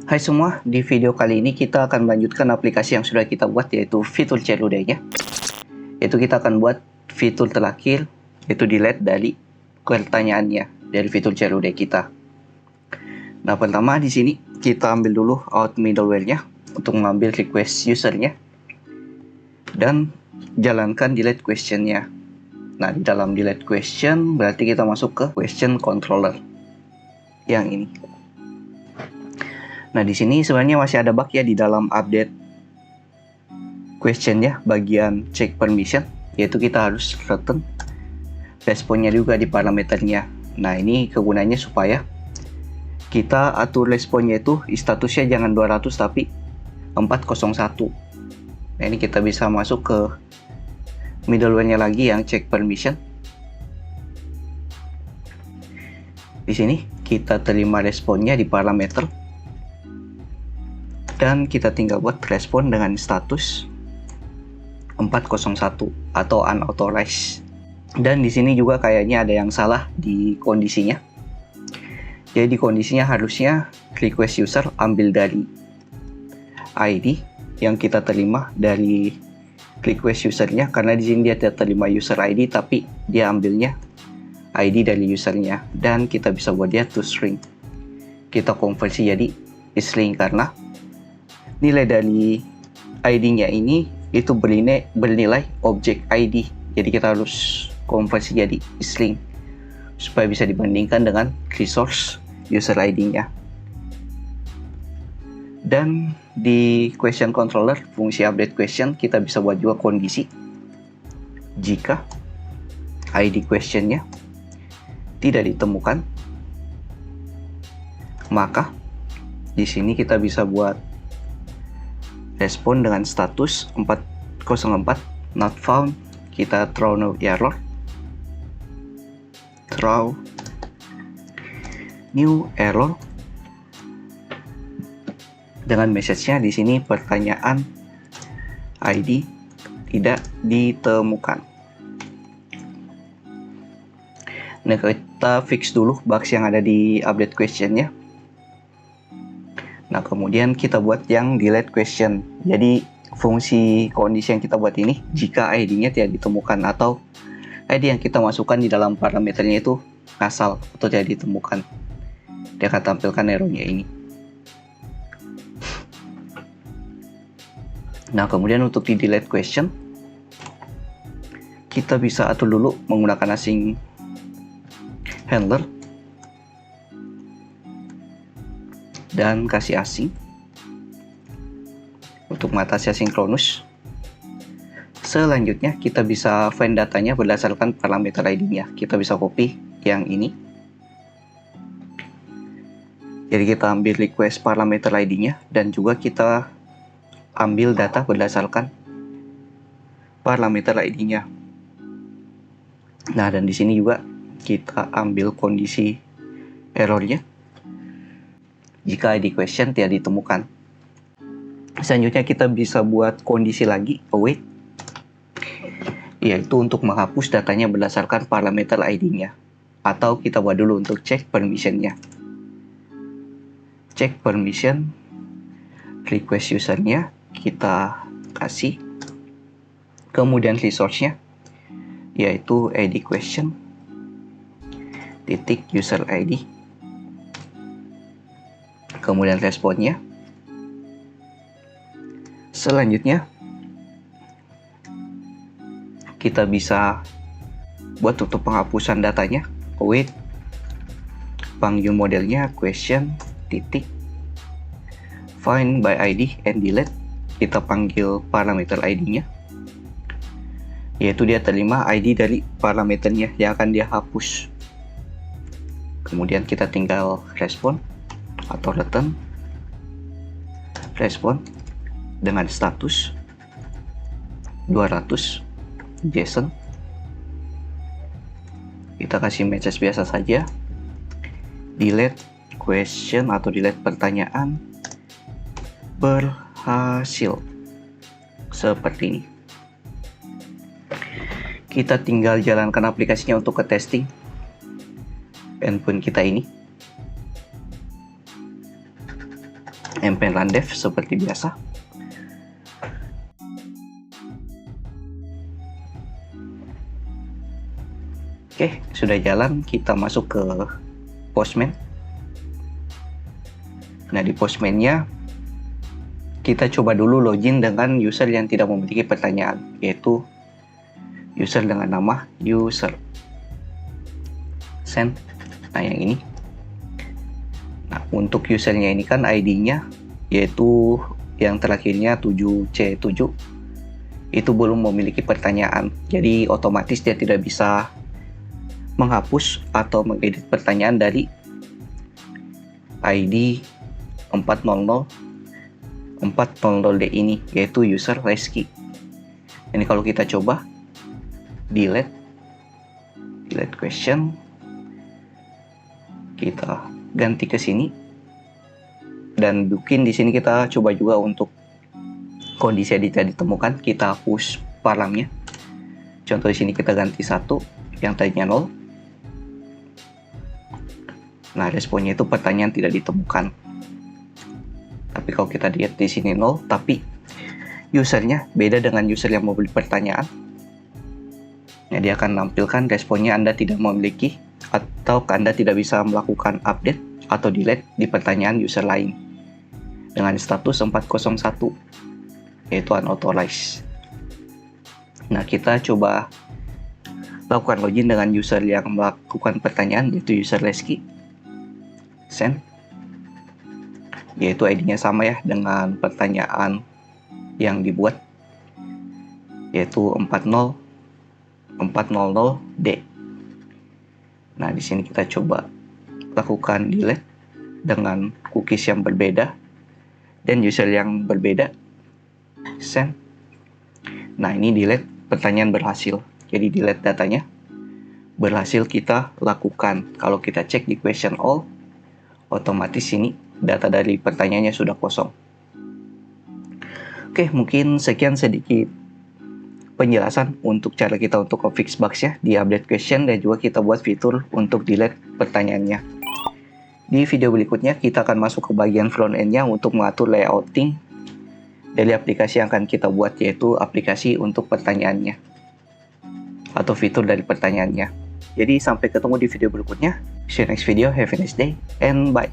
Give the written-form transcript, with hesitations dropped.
Hai semua, di video kali ini kita akan melanjutkan aplikasi yang sudah kita buat, yaitu fitur Celude-nya. Yaitu kita akan buat fitur terakhir, yaitu delete dari pertanyaannya dari fitur Celude kita. Nah, pertama di sini kita ambil dulu out middleware-nya untuk mengambil request user-nya dan jalankan delete question-nya. Nah, di dalam delete question berarti kita masuk ke question controller yang ini. Nah, di sini sebenarnya masih ada bug ya di dalam update question ya, bagian check permission, yaitu kita harus return responnya juga di parameternya. Nah, ini kegunaannya supaya kita atur responnya itu statusnya jangan 200 tapi 401. Nah, ini kita bisa masuk ke middleware-nya lagi yang check permission. Di sini kita terima responnya di parameter dan kita tinggal buat respon dengan status 401 atau unauthorized. Dan di sini juga kayaknya ada yang salah di kondisinya. Jadi kondisinya harusnya request user ambil dari ID yang kita terima dari request usernya, karena di sini dia tidak terima user ID tapi dia ambilnya ID dari usernya, dan kita bisa buat dia to string. Kita konversi jadi string karena nilai dari ID-nya ini itu bernilai objek ID. Jadi kita harus konversi jadi string supaya bisa dibandingkan dengan resource user ID-nya. Dan di question controller fungsi update question kita bisa buat juga kondisi. Jika ID questionnya tidak ditemukan, maka di sini kita bisa buat respon dengan status 404 not found. Kita throw no error, throw new error dengan message-nya di sini pertanyaan ID tidak ditemukan. Nah, kita fix dulu bugs yang ada di update question-nya. Nah, kemudian kita buat yang delete question. Jadi fungsi kondisi yang kita buat ini jika ID-nya tidak ditemukan atau ID yang kita masukkan di dalam parameternya itu asal atau tidak ditemukan, dia akan tampilkan error-nya ini. Nah, kemudian untuk di delete question kita bisa atur dulu menggunakan async handler dan kasih async untuk mengatasi asinkronus. Selanjutnya kita bisa find datanya berdasarkan parameter ID-nya. Kita bisa copy yang ini. Jadi kita ambil request parameter ID-nya dan juga kita ambil data berdasarkan parameter ID-nya. Nah, dan di sini juga kita ambil kondisi errornya jika ID question tidak ditemukan. Selanjutnya kita bisa buat kondisi lagi await, yaitu untuk menghapus datanya berdasarkan parameter ID-nya. Atau kita buat dulu untuk check permission-nya. Check permission request user-nya kita kasih, kemudian resource-nya yaitu ID question titik user ID, kemudian responnya. Selanjutnya kita bisa buat untuk penghapusan datanya await, panggil modelnya question titik find by ID and delete. Kita panggil parameter ID-nya, yaitu dia terima ID dari parameternya yang akan dia hapus. Kemudian kita tinggal respon atau return respon dengan status 200 JSON. Kita kasih message biasa saja, delete question atau delete pertanyaan berhasil, seperti ini. Kita tinggal jalankan aplikasinya untuk ke testing endpoint kita ini. mpen rundev seperti biasa. Oke, sudah jalan, kita masuk ke Postman. Nah, di Postman-nya kita coba dulu login dengan user yang tidak memiliki pertanyaan, yaitu user dengan nama user. Send. Nah, yang ini. Nah, untuk usernya ini kan ID-nya yaitu yang terakhirnya 7C7 itu belum memiliki pertanyaan, jadi otomatis dia tidak bisa menghapus atau mengedit pertanyaan dari ID 400D ini, yaitu user Reski. Ini kalau kita coba delete question, kita ganti ke sini dan bikin di sini kita coba juga untuk kondisi yang tidak ditemukan, kita hapus paramnya. Contoh di sini kita ganti 1 yang tadinya 0. Nah, responnya itu pertanyaan tidak ditemukan. Tapi kalau kita lihat di sini 0, tapi usernya beda dengan user yang memberi pertanyaan. Nah, dia akan menampilkan responnya Anda tidak memiliki atau Anda tidak bisa melakukan update atau delete di pertanyaan user lain dengan status 401, yaitu unauthorized. Nah, kita coba lakukan login dengan user yang melakukan pertanyaan, yaitu user Reski. Send, yaitu ID-nya sama ya dengan pertanyaan yang dibuat, yaitu 400D. Nah, di sini kita coba lakukan delete dengan cookies yang berbeda dan user yang berbeda. Send. Nah, ini delete, pertanyaan berhasil. Jadi delete datanya berhasil kita lakukan. Kalau kita cek di question all, otomatis ini data dari pertanyaannya sudah kosong. Oke, mungkin sekian sedikit penjelasan untuk cara kita untuk fix bugs-nya di update question, dan juga kita buat fitur untuk delete pertanyaannya. Di video berikutnya kita akan masuk ke bagian front end-nya untuk mengatur layouting dari aplikasi yang akan kita buat, yaitu aplikasi untuk pertanyaannya atau fitur dari pertanyaannya. Jadi sampai ketemu di video berikutnya. See you next video. Have a nice day and bye.